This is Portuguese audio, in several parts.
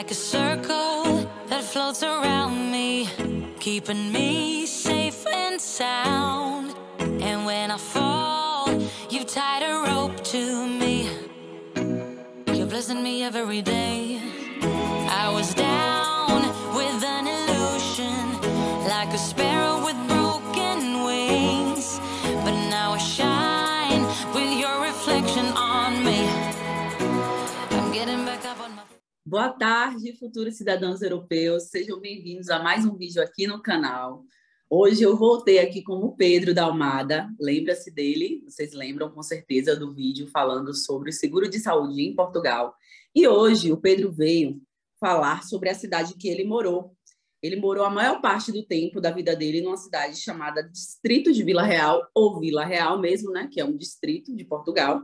like a circle that floats around me, keeping me safe and sound. And when I fall, you've tied a rope to me. You're blessing me every day. I was down with an illusion, like a sparrow with broken wings, but now I shine with your reflection on me. I'm getting back up on my... Boa tarde, futuros cidadãos europeus. Sejam bem-vindos a mais um vídeo aqui no canal. Hoje eu voltei aqui com o Pedro da Almada. Lembra-se dele? Vocês lembram com certeza do vídeo falando sobre o seguro de saúde em Portugal. E hoje o Pedro veio falar sobre a cidade que ele morou. Ele morou a maior parte do tempo da vida dele numa cidade chamada Distrito de Vila Real, ou Vila Real mesmo, né? Que é um distrito de Portugal.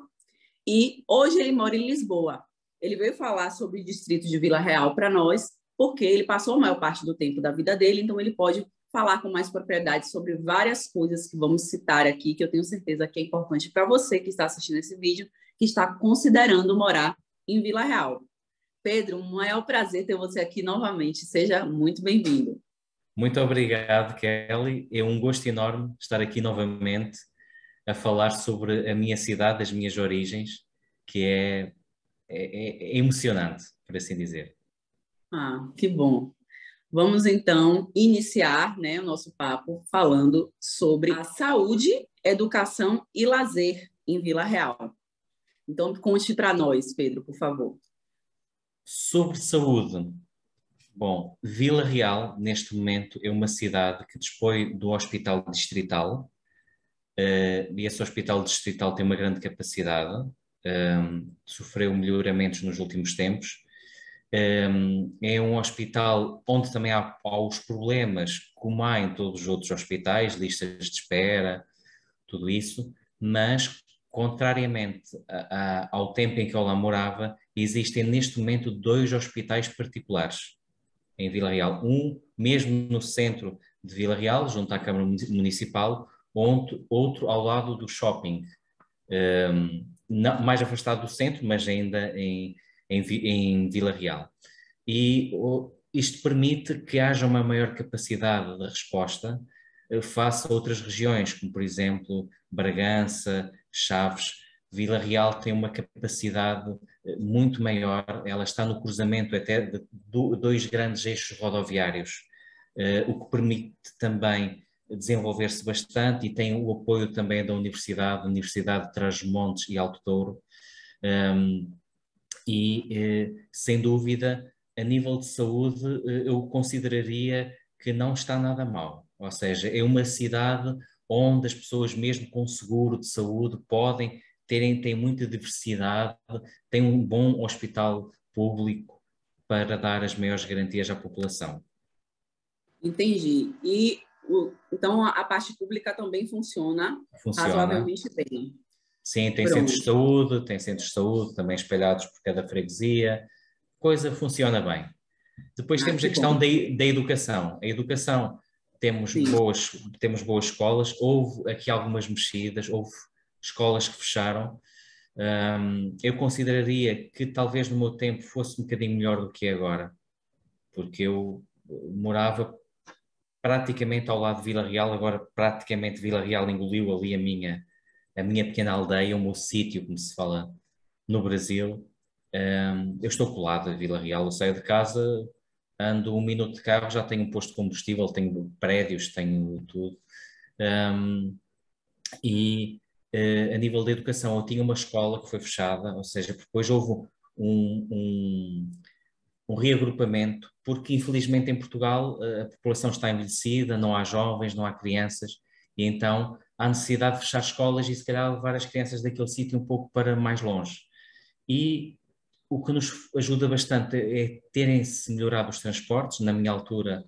E hoje ele mora em Lisboa. Ele veio falar sobre o distrito de Vila Real para nós, porque ele passou a maior parte do tempo da vida dele, então ele pode falar com mais propriedade sobre várias coisas que vamos citar aqui, que eu tenho certeza que é importante para você que está assistindo esse vídeo, que está considerando morar em Vila Real. Pedro, um maior prazer ter você aqui novamente. Seja muito bem-vindo. Muito obrigado, Kelly. É um gosto enorme estar aqui novamente a falar sobre a minha cidade, as minhas origens, que é emocionante, por assim dizer. Ah, que bom. Vamos, então, iniciar, né, o nosso papo falando sobre a saúde, educação e lazer em Vila Real. Então, conte para nós, Pedro, por favor. Sobre saúde. Bom, Vila Real, neste momento, é uma cidade que dispõe do Hospital Distrital, e esse Hospital Distrital tem uma grande capacidade, sofreu melhoramentos nos últimos tempos. É um hospital onde também há os problemas, como há em todos os outros hospitais, listas de espera, tudo isso, mas, contrariamente ao tempo em que eu lá morava, existem neste momento 2 hospitais particulares em Vila Real. Um mesmo no centro de Vila Real, junto à Câmara Municipal, outro ao lado do shopping, mais afastado do centro, mas ainda em Vila Real. E isto permite que haja uma maior capacidade de resposta face a outras regiões, como por exemplo Bragança, Chaves. Vila Real tem uma capacidade muito maior, ela está no cruzamento até de 2 grandes eixos rodoviários, o que permite também desenvolver-se bastante, e tem o apoio também da Universidade de Trás-os-Montes e Alto Douro. Sem dúvida, a nível de saúde, eu consideraria que não está nada mal. Ou seja, é uma cidade onde as pessoas, mesmo com seguro de saúde, tem muita diversidade, tem um bom hospital público para dar as maiores garantias à população. Entendi. Então, a parte pública também funciona razoavelmente bem. Sim, tem Pronto. centros de saúde também espalhados por cada freguesia. Coisa funciona bem. Depois temos a questão da educação. A educação, temos boas escolas, houve aqui algumas mexidas, houve escolas que fecharam. Eu consideraria que talvez no meu tempo fosse um bocadinho melhor do que é agora, porque eu morava praticamente ao lado de Vila Real, agora praticamente Vila Real engoliu ali a minha pequena aldeia, o meu sítio, como se fala no Brasil. Eu estou colado a Vila Real, eu saio de casa, ando 1 minuto de carro, já tenho um posto de combustível, tenho prédios, tenho tudo. A nível de educação, eu tinha uma escola que foi fechada, ou seja, depois houve um reagrupamento, porque infelizmente em Portugal a população está envelhecida, não há jovens, não há crianças, e então há necessidade de fechar escolas e se calhar levar as crianças daquele sítio um pouco para mais longe. E o que nos ajuda bastante é terem-se melhorado os transportes. Na minha altura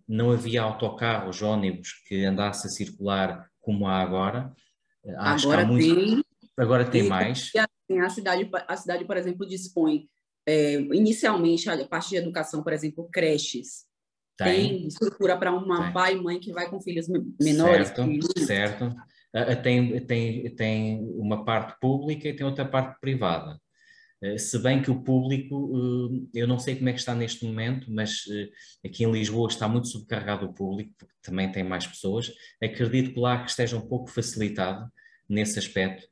não havia autocarros, ônibus que andasse a circular como há agora. Acho que há muito... Agora tem mais. A cidade, por exemplo, dispõe inicialmente a parte de educação, por exemplo, creches. Tem estrutura para pai e mãe que vai com filhos menores. Certo. Tem uma parte pública e tem outra parte privada. Se bem que o público, eu não sei como é que está neste momento, mas aqui em Lisboa está muito subcarregado o público, porque também tem mais pessoas. Acredito que lá que esteja um pouco facilitado nesse aspecto,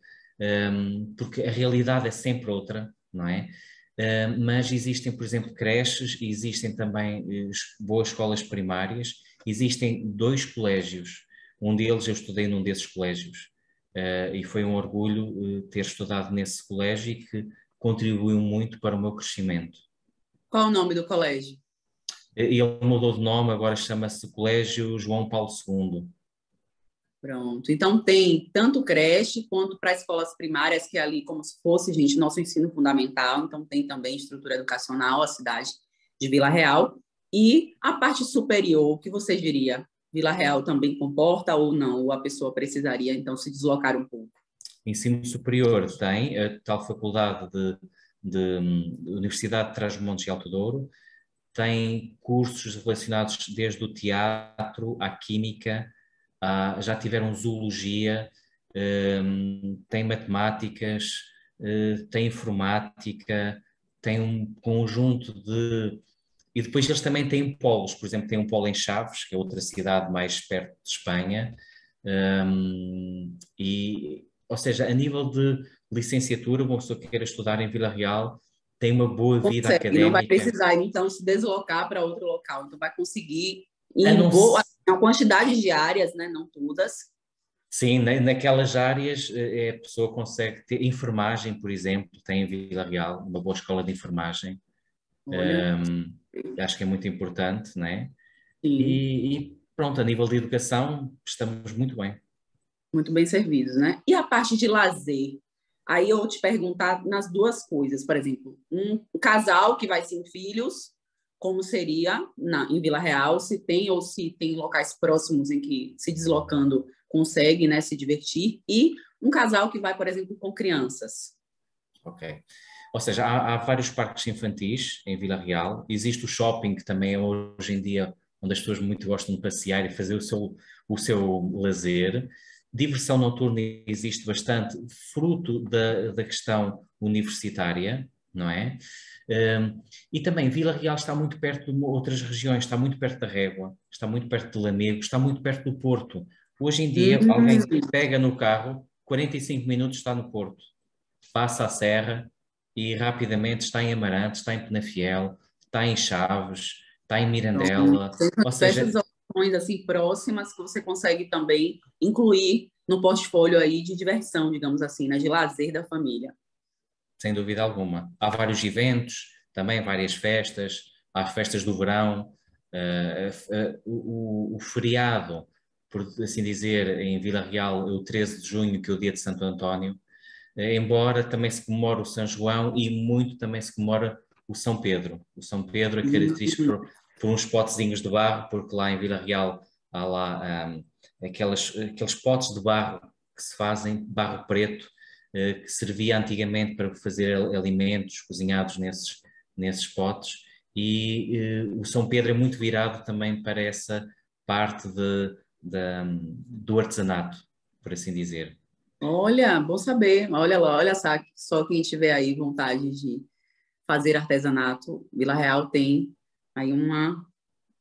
porque a realidade é sempre outra, não é? Mas existem, por exemplo, creches, existem também boas escolas primárias, existem 2 colégios, um deles eu estudei num desses colégios, e foi um orgulho ter estudado nesse colégio e que contribuiu muito para o meu crescimento. Qual o nome do colégio? Ele mudou de nome, agora chama-se Colégio João Paulo II. Pronto. Então, tem tanto creche quanto para escolas primárias, que é ali como se fosse, gente, nosso ensino fundamental. Então, tem também estrutura educacional, a cidade de Vila Real. E a parte superior, o que você diria? Vila Real também comporta ou não? Ou a pessoa precisaria, então, se deslocar um pouco? Ensino superior tem a tal faculdade de Universidade de Trás-os-Montes e Alto Douro, tem cursos relacionados desde o teatro à química, já tiveram zoologia, tem matemáticas, tem informática, tem um conjunto de... E depois eles também têm polos, por exemplo, tem um polo em Chaves, que é outra cidade mais perto de Espanha, ou seja, a nível de licenciatura, uma pessoa que queira estudar em Vila Real tem uma boa vida Consegue, e não vai académica. precisar, então, se deslocar para outro local. Então, vai conseguir A uma quantidade de áreas, né? Não todas. Sim, naquelas áreas a pessoa consegue ter enfermagem, por exemplo, tem em Vila Real uma boa escola de enfermagem. Olha, Acho que é muito importante, não é? sim, E pronto, a nível de educação estamos muito bem. muito bem servidos, né? E a parte de lazer? Aí eu vou te perguntar nas duas coisas. Por exemplo, um casal que vai sem filhos, como seria em Vila Real, se tem ou se tem locais próximos em que se deslocando consegue, né, se divertir, e um casal que vai, por exemplo, com crianças. Ok. Ou seja, há vários parques infantis em Vila Real. Existe o shopping, que também é hoje em dia onde as pessoas muito gostam de passear e fazer o seu lazer. Diversão noturna existe bastante, fruto da questão universitária, não é? E também Vila Real está muito perto de outras regiões, está muito perto da Régua, está muito perto de Lamego, está muito perto do Porto. Hoje em dia, alguém pega no carro, 45 minutos está no Porto, passa a serra e rapidamente está em Amarante, está em Penafiel, está em Chaves, está em Mirandela. Tem Ou diversas seja, opções assim próximas que você consegue também incluir no portfólio aí de diversão, digamos assim, né, de lazer da família. sem dúvida alguma. Há vários eventos, também várias festas, há festas do verão, o feriado, por assim dizer, em Vila Real, é o 13 de junho, que é o dia de Santo António, embora também se comemore o São João e muito também se comemora o São Pedro. O São Pedro é característico por uns potezinhos de barro, porque lá em Vila Real há lá aqueles potes de barro que se fazem, barro preto, que servia antigamente para fazer alimentos cozinhados nesses potes, e o São Pedro é muito virado também para essa parte do artesanato, por assim dizer. Olha, bom saber. Olha lá, olha só quem tiver aí vontade de fazer artesanato, Vila Real tem aí Uma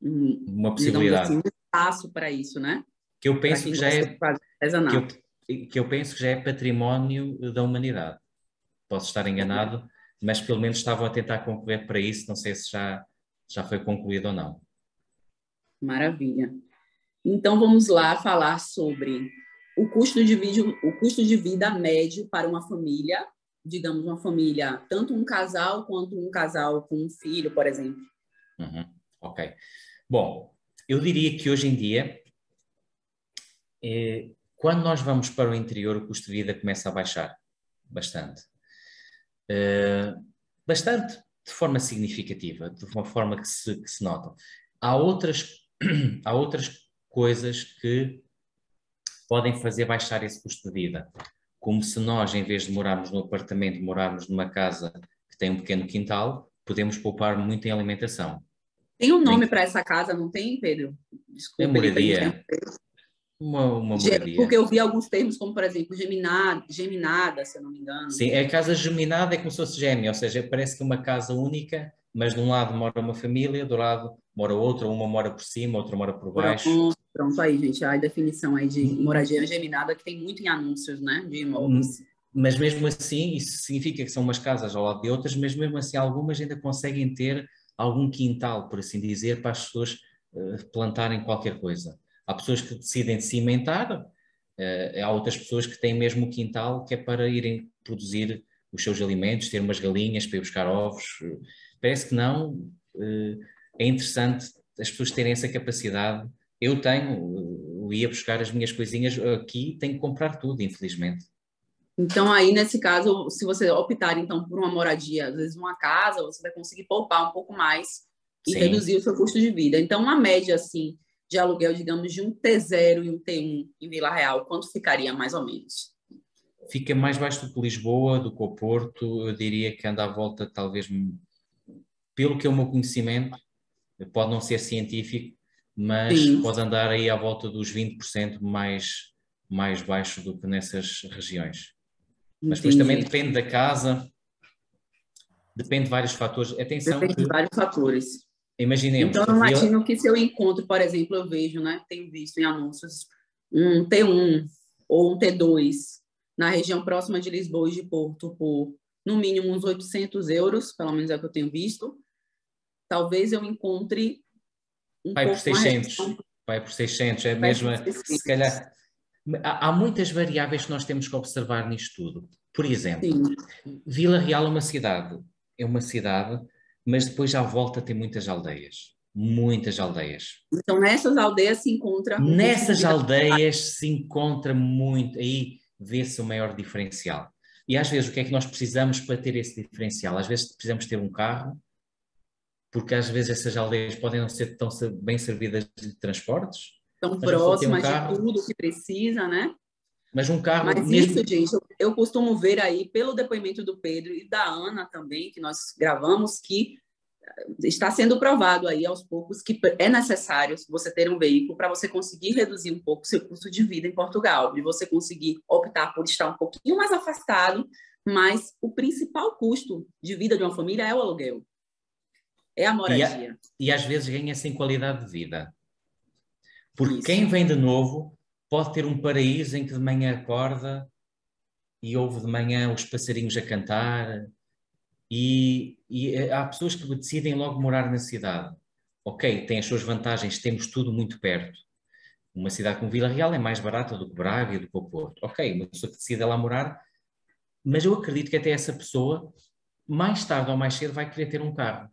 digamos assim, um possibilidade. espaço para isso, né? Que eu Para penso quem que já gosta de é, fazer que eu, artesanato. que eu penso que já é património da humanidade. Posso estar enganado, mas pelo menos estavam a tentar concorrer para isso, não sei se já foi concluído ou não. Maravilha. Então vamos lá falar sobre o custo de vida médio para uma família, digamos uma família, tanto um casal quanto um casal com um filho, por exemplo. Uhum, ok. Bom, eu diria que hoje em dia, quando nós vamos para o interior, o custo de vida começa a baixar bastante. Bastante, de forma significativa, de uma forma que se nota. Há outras coisas que podem fazer baixar esse custo de vida, como se nós, em vez de morarmos no apartamento, morarmos numa casa que tem um pequeno quintal, podemos poupar muito em alimentação. Tem um Nem nome que para essa casa, não tem, Pedro? a Desculpa ele moradia, interromper. uma moradia. Porque eu vi alguns termos, como, por exemplo, geminada, se eu não me engano. Sim, a casa geminada é como se fosse gêmea, ou seja, parece que é uma casa única, mas de um lado mora uma família, do lado mora outra, uma mora por cima, outra mora por baixo. Pronto aí, gente, a definição aí de moradia geminada que tem muito em anúncios, né, de imóveis. Mas mesmo assim, isso significa que são umas casas ao lado de outras, mas mesmo assim algumas ainda conseguem ter algum quintal, por assim dizer, para as pessoas plantarem qualquer coisa. Há pessoas que decidem cimentar, há outras pessoas que têm mesmo o quintal que é para irem produzir os seus alimentos, ter umas galinhas para ir buscar ovos. Parece que não. É interessante as pessoas terem essa capacidade. Eu ia buscar as minhas coisinhas aqui, tenho que comprar tudo, infelizmente. Então, aí, nesse caso, se você optar, então, por uma moradia, às vezes uma casa, você vai conseguir poupar um pouco mais e reduzir o seu custo de vida. Então, uma média, assim, de aluguel, digamos, de um T0 e um T1 em Vila Real, quanto ficaria, mais ou menos? Fica mais baixo do que Lisboa, do que o Porto. Eu diria que anda à volta, talvez, pelo que é o meu conhecimento, pode não ser científico, mas Sim. pode andar aí à volta dos 20% mais baixo do que nessas regiões. Mas depois também depende da casa, depende de vários fatores. Atenção depende de vários fatores. Imaginemos. Então, eu imagino que se eu encontro, por exemplo, eu vejo, né, tenho visto em anúncios, um T1 ou um T2 na região próxima de Lisboa e de Porto por, no mínimo, uns 800 euros, pelo menos é o que eu tenho visto. Talvez eu encontre vai por 600, vai por 600, é mesmo, se calhar. Há muitas variáveis que nós temos que observar nisto tudo. Por exemplo, Vila Real é uma cidade, mas depois à volta tem muitas aldeias. Muitas aldeias. Então, nessas aldeias se encontra... Nessas aldeias se encontra muito, aí vê-se o maior diferencial. E às vezes o que é que nós precisamos para ter esse diferencial? Às vezes precisamos ter um carro, porque às vezes essas aldeias podem não ser tão bem servidas de transportes. Tão próximas de tudo que precisa, né? Mas um carro... Mas mesmo... isso, gente, eu costumo ver aí, pelo depoimento do Pedro e da Ana também, que nós gravamos, que está sendo provado aí aos poucos que é necessário você ter um veículo para você conseguir reduzir um pouco o seu custo de vida em Portugal, de você conseguir optar por estar um pouquinho mais afastado, mas o principal custo de vida de uma família é o aluguel, é a moradia. E às vezes ganha-se em qualidade de vida. Porque quem vem de novo pode ter um paraíso em que de manhã acorda e ouve de manhã os passarinhos a cantar, e há pessoas que decidem logo morar na cidade. Ok, tem as suas vantagens, temos tudo muito perto. Uma cidade como Vila Real é mais barata do que Braga e do que o Porto. Ok, uma pessoa que decide lá morar, mas eu acredito que até essa pessoa, mais tarde ou mais cedo, vai querer ter um carro.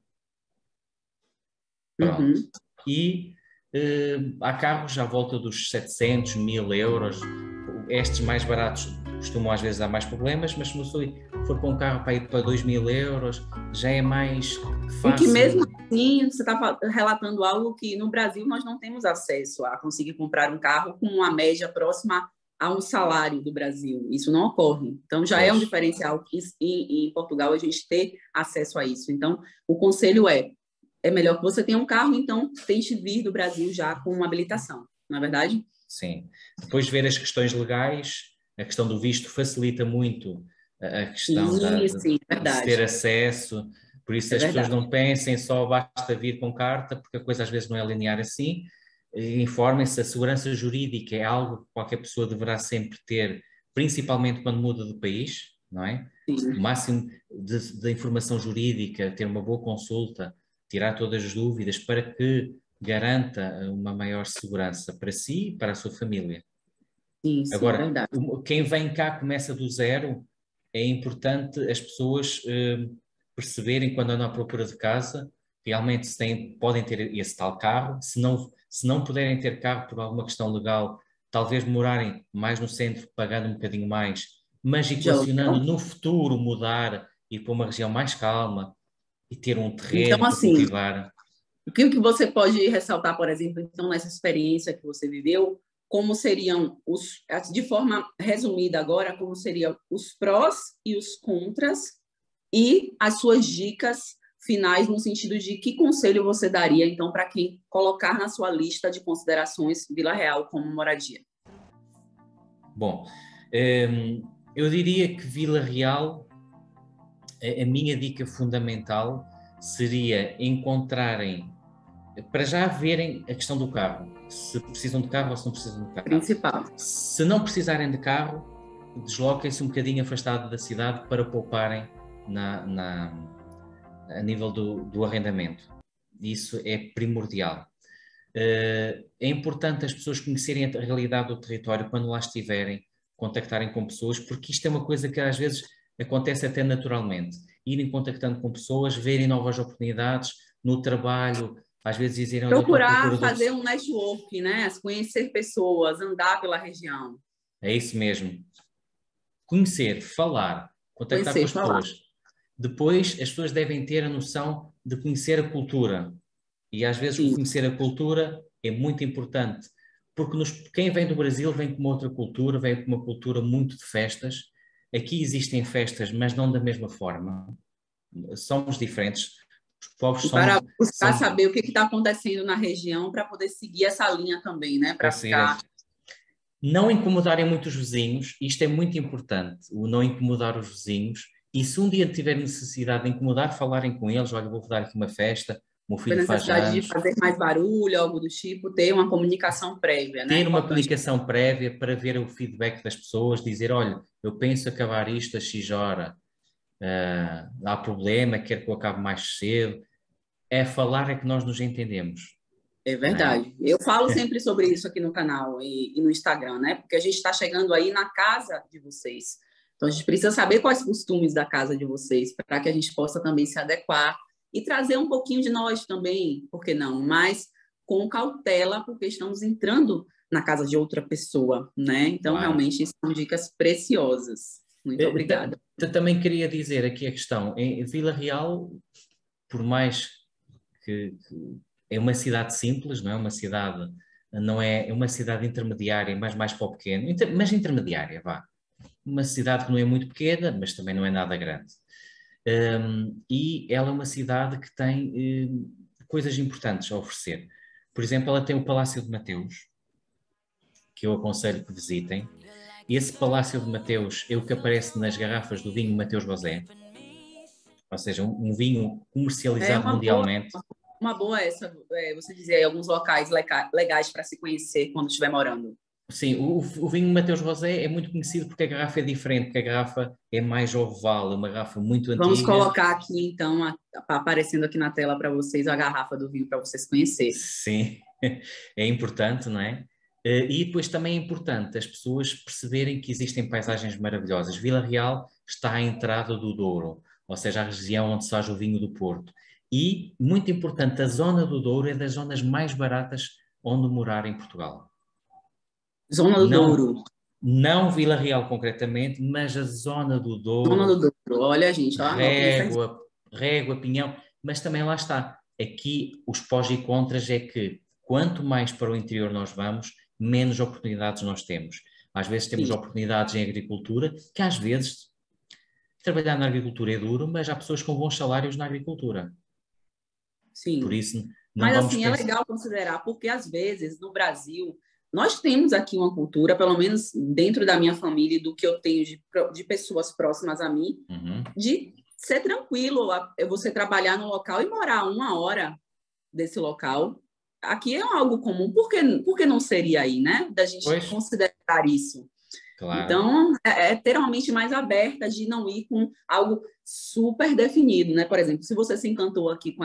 Pronto. E há carros à volta dos 700, 1000 euros. Estes mais baratos costumam às vezes dar mais problemas, mas se você for para um carro para ir para 2000 euros, já é mais fácil. E que mesmo assim, você está relatando algo que no Brasil nós não temos acesso a conseguir comprar um carro com uma média próxima a um salário do Brasil. Isso não ocorre. Então, já é um diferencial que em Portugal a gente ter acesso a isso. Então, o conselho é melhor que você tenha um carro, então tente vir do Brasil já com uma habilitação, não é verdade? Sim. Depois ver as questões legais, a questão do visto facilita muito a questão de ter acesso, por isso as pessoas não pensem só basta vir com carta, porque a coisa às vezes não é linear assim. Informem-se, a segurança jurídica é algo que qualquer pessoa deverá sempre ter, principalmente quando muda de país, não é? Sim. O máximo de informação jurídica, ter uma boa consulta, tirar todas as dúvidas para que garanta uma maior segurança para si e para a sua família. Sim, agora, verdade. Quem vem cá começa do zero, é importante as pessoas perceberem quando andam à procura de casa, realmente podem ter esse tal carro, se não puderem ter carro por alguma questão legal, talvez morarem mais no centro, pagando um bocadinho mais, mas equacionando no futuro mudar, ir para uma região mais calma e ter um terreno então, assim, para cultivar. O que você pode ressaltar, por exemplo, então, nessa experiência que você viveu, como seriam de forma resumida agora, como seriam os prós e os contras e as suas dicas finais no sentido de que conselho você daria, então, para quem colocar na sua lista de considerações Vila Real como moradia? Bom, eu diria que Vila Real, a minha dica fundamental seria encontrarem, para já verem a questão do carro, se precisam de carro ou se não precisam de carro. Principal. Se não precisarem de carro, desloquem-se um bocadinho afastado da cidade para pouparem a nível do arrendamento. Isso é primordial. É importante as pessoas conhecerem a realidade do território quando lá estiverem, contactarem com pessoas, porque isto é uma coisa que às vezes acontece até naturalmente. Irem contactando com pessoas, verem novas oportunidades no trabalho, às vezes dizerem... Procurar fazer um network, né? Conhecer pessoas, andar pela região. É isso mesmo. Conhecer, falar, contactar com as pessoas. Depois, as pessoas devem ter a noção de conhecer a cultura. E às vezes conhecer a cultura é muito importante, porque quem vem do Brasil vem com uma outra cultura, vem com uma cultura muito de festas. Aqui existem festas, mas não da mesma forma. Somos diferentes. Os povos são... Para buscar saber o que está acontecendo na região, para poder seguir essa linha também, né? Para ficar... Não incomodarem muito os vizinhos, isto é muito importante, o não incomodar os vizinhos. E se um dia tiver necessidade de incomodar, falarem com eles, olha, vou dar aqui uma festa, meu filho faz anos. De fazer mais barulho, algo do tipo, ter uma comunicação prévia, né? Ter uma comunicação prévia para ver o feedback das pessoas, dizer, olha, eu penso acabar isto a X hora, há problema, quero que eu acabe mais cedo. É falar é que nós nos entendemos. É verdade. Eu falo sempre sobre isso aqui no canal e no Instagram, né? Porque a gente está chegando aí na casa de vocês. Então, a gente precisa saber quais costumes da casa de vocês, para que a gente possa também se adequar e trazer um pouquinho de nós também, por que não? Mas com cautela, porque estamos entrando na casa de outra pessoa, né? Então, claro. Realmente, são dicas preciosas. Muito obrigada. Eu também queria dizer aqui a questão. Em Vila Real, por mais que é uma cidade simples, não é uma cidade, não é uma cidade intermediária, mas mais para o pequeno, mas intermediária, vá. Uma cidade que não é muito pequena, mas também não é nada grande. E ela é uma cidade que tem coisas importantes a oferecer. Por exemplo, ela tem o Palácio de Mateus, que eu aconselho que visitem. E esse Palácio de Mateus é o que aparece nas garrafas do vinho Mateus Rosé, ou seja, um vinho comercializado mundialmente. Uma boa essa, você dizer, alguns locais legais para se conhecer quando estiver morando. Sim, o vinho Mateus Rosé é muito conhecido porque a garrafa é diferente, porque a garrafa é mais oval, é uma garrafa muito antiga. Vamos colocar aqui, então, aparecendo aqui na tela para vocês, a garrafa do vinho para vocês conhecerem. Sim, é importante, não é? E depois também é importante as pessoas perceberem que existem paisagens maravilhosas. Vila Real está à entrada do Douro, ou seja, a região onde se faz o vinho do Porto. E, muito importante, a zona do Douro é das zonas mais baratas onde morar em Portugal. Zona do Douro. Não Vila Real concretamente, mas a zona do Douro. Zona do Douro, olha gente. Régua, Pinhão, mas também lá está. Aqui os pós e contras é que quanto mais para o interior nós vamos, menos oportunidades nós temos. Às vezes temos oportunidades em agricultura, que às vezes trabalhar na agricultura é duro, mas há pessoas com bons salários na agricultura. Sim. Por isso, não mas assim, é legal considerar, porque às vezes no Brasil nós temos aqui uma cultura, pelo menos dentro da minha família e do que eu tenho de pessoas próximas a mim, de ser tranquilo, você trabalhar no local e morar 1 hora desse local. Aqui é algo comum, por que não seria aí, né? Da gente considerar isso. Claro. Então, é ter uma mente mais aberta de não ir com algo super definido, né? Por exemplo, se você se encantou aqui com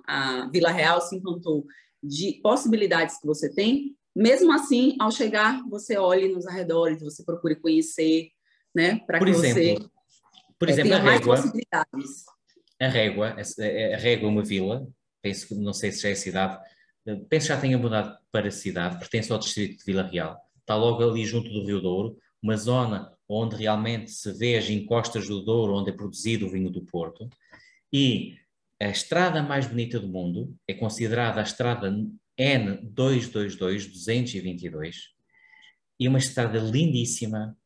a Vila Real, se encantou de possibilidades que você tem, mesmo assim, ao chegar, você olhe nos arredores, você procure conhecer, né? Para que você tenha mais possibilidades. A Régua é uma vila, penso que, não sei se já é cidade, penso que já tenha mudado para cidade, pertence ao distrito de Vila Real. Está logo ali junto do Rio Douro, uma zona onde realmente se vê as encostas do Douro, onde é produzido o vinho do Porto. E a estrada mais bonita do mundo é considerada a estrada N222, e uma estrada lindíssima.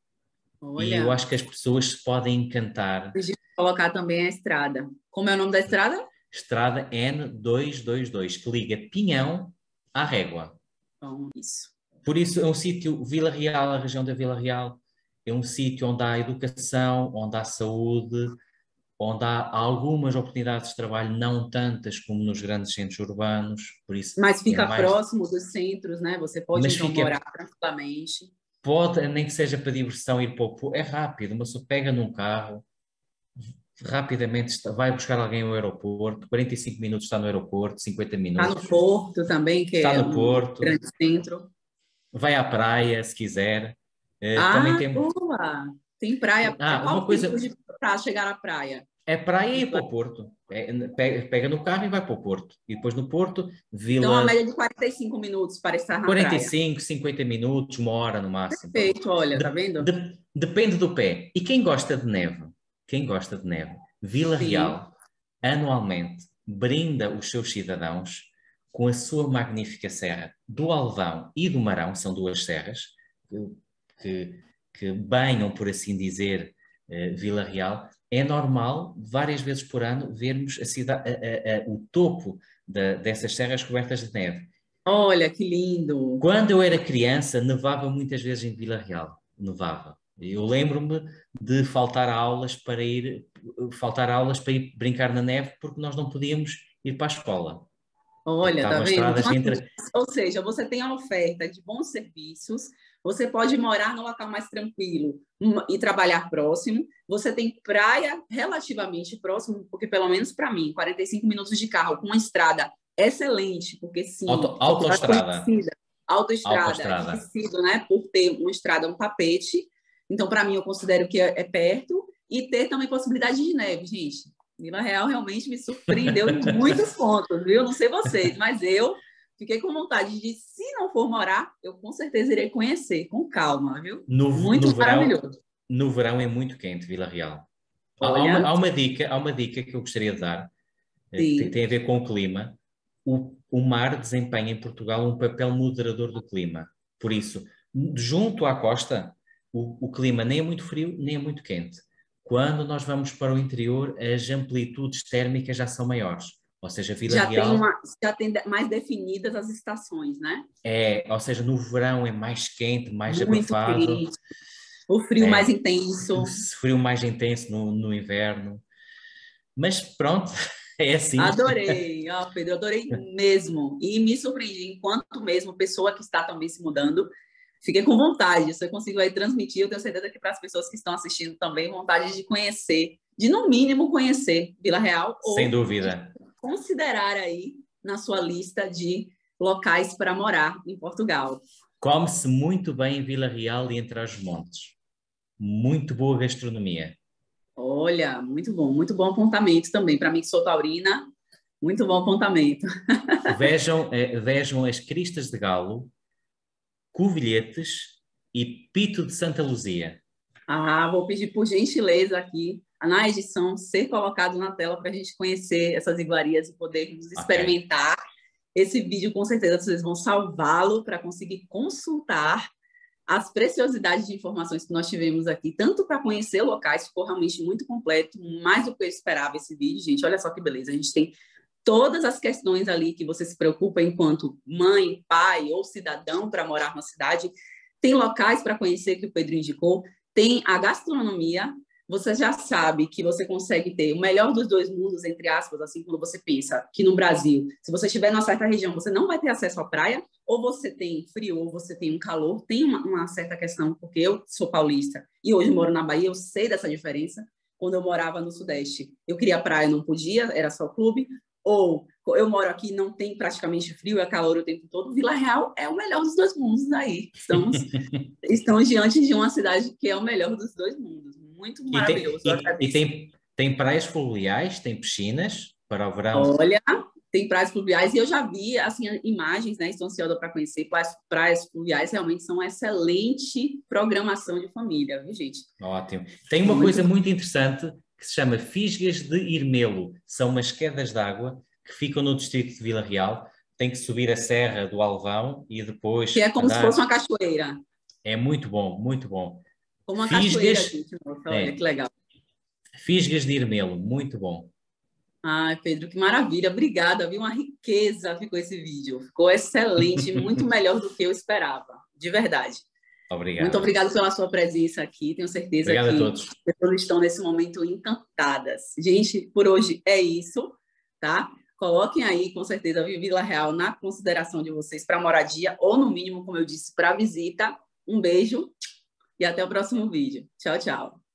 Olha. E eu acho que as pessoas se podem encantar. Deixa eu colocar também a estrada. Como é o nome da estrada? Estrada N222, que liga Pinhão à Régua. Bom, isso. Por isso é um sítio, Vila Real, a região da Vila Real, é um sítio onde há educação, onde há saúde, onde há algumas oportunidades de trabalho, não tantas como nos grandes centros urbanos, por isso Mas é fica mais... próximo dos centros, né? Você pode, Mas então, fica, morar tranquilamente. pode, nem que seja para diversão, ir para é rápido, uma pessoa pega num carro, rapidamente vai buscar alguém ao aeroporto, 45 minutos está no aeroporto, 50 Está no minutos, Porto também, que está é no um Porto, grande centro. vai à praia se quiser. Também Ah, tem... boa! Tem praia. É Uma qual o tempo coisa, para chegar à praia? é praia e ir para o Porto. Pega no carro e vai para o Porto. E depois no Porto, Então, a Vila, média de 45 minutos para estar na praia. 45, 50 minutos, uma hora no máximo. Perfeito, olha, tá vendo? Depende do pé. E quem gosta de neve? Quem gosta de neve? Vila Sim. Real, anualmente, brinda os seus cidadãos com a sua magnífica serra do Alvão e do Marão, são duas serras que, que banham, por assim dizer, Vila Real. É normal, várias vezes por ano, vermos a cidade, o topo dessas serras cobertas de neve. Olha, que lindo. Quando eu era criança, nevava muitas vezes em Vila Real. Nevava. Eu lembro-me de faltar aulas para ir brincar na neve porque nós não podíamos ir para a escola. Porque Olha, tá estavam as vendo? estradas Então, assim, entre... ou seja, você tem a oferta de bons serviços, você pode morar no local mais tranquilo e trabalhar próximo, você tem praia relativamente próximo, porque pelo menos para mim, 45 minutos de carro com uma estrada excelente, porque sim, Portugal é Autoestrada. conhecida, autoestrada, é Autoestrada. conhecido, né, por ter uma estrada, um tapete, então para mim eu considero que é perto, e ter também possibilidade de neve, gente. Vila Real realmente me surpreendeu em muitos pontos, viu? Não sei vocês, mas eu fiquei com vontade de, se não for morar, eu com certeza irei conhecer, com calma, viu? No, Muito no verão, maravilhoso. no verão é muito quente, Vila Real. Olha, Há uma dica que eu gostaria de dar, que sim, tem a ver com o clima. O mar desempenha em Portugal um papel moderador do clima. Por isso, junto à costa, o clima nem é muito frio, nem é muito quente. Quando nós vamos para o interior, as amplitudes térmicas já são maiores. Ou seja, Vila Real já tem mais definidas as estações, né? ou seja, no verão é mais quente, mais Muito abafado, quente, o frio mais o intenso. frio mais intenso no inverno. Mas pronto, é assim. Adorei, Pedro, adorei mesmo. E me surpreendi, enquanto mesmo pessoa que está também se mudando, fiquei com vontade. Se eu consigo aí transmitir, eu tenho certeza que para as pessoas que estão assistindo também, vontade de conhecer, de no mínimo conhecer Vila Real Sem ou dúvida. considerar aí na sua lista de locais para morar em Portugal. Come-se muito bem em Vila Real e entre os montes. Muito boa gastronomia. Olha, muito bom apontamento também. Para mim, que sou taurina, muito bom apontamento. Vejam as Cristas de Galo, Covilhetes e Pito de Santa Luzia. Ah, vou pedir por gentileza aqui, na edição, ser colocado na tela para a gente conhecer essas iguarias e podermos experimentar. Esse vídeo, com certeza, vocês vão salvá-lo para conseguir consultar as preciosidades de informações que nós tivemos aqui, tanto para conhecer locais, ficou realmente muito completo, mais do que eu esperava esse vídeo, gente. Olha só que beleza, a gente tem todas as questões ali que você se preocupa enquanto mãe, pai ou cidadão para morar na cidade. Tem locais para conhecer que o Pedro indicou, tem a gastronomia. Você já sabe que você consegue ter o melhor dos dois mundos, entre aspas, assim, quando você pensa que no Brasil, se você estiver numa certa região, você não vai ter acesso à praia, ou você tem frio, ou você tem um calor, tem uma certa questão, porque eu sou paulista e hoje moro na Bahia, eu sei dessa diferença. Quando eu morava no Sudeste, eu queria praia, não podia, era só clube, ou eu moro aqui, não tem praticamente frio, é calor o tempo todo. Vila Real é o melhor dos dois mundos aí. Estamos diante de uma cidade que é o melhor dos dois mundos. Muito maravilhoso. Tem praias fluviais, tem piscinas para o verão. Olha, tem praias fluviais e eu já vi assim, imagens, né? Estou ansiosa para conhecer. Praias fluviais realmente são uma excelente programação de família, viu, gente? Ótimo. Tem uma coisa muito interessante que se chama Fisgas de Irmelo. São umas quedas de água que ficam no distrito de Vila Real. Tem que subir a Serra do Alvão e depois... Que é como se fosse uma cachoeira. É muito bom, muito bom. Como uma cachoeira, gente. Nossa, olha que legal. Fisgas de Irmelo, muito bom. Ai, Pedro, que maravilha. Obrigada, viu? Uma riqueza ficou esse vídeo. Ficou excelente, muito melhor do que eu esperava. de verdade. Obrigado. Muito obrigada pela sua presença aqui. Tenho certeza Obrigado que a todos. as pessoas estão nesse momento encantadas. Gente, por hoje é isso, tá? Coloquem aí, com certeza, a Vila Real na consideração de vocês para moradia ou, no mínimo, como eu disse, para visita. Um beijo e até o próximo vídeo. Tchau, tchau.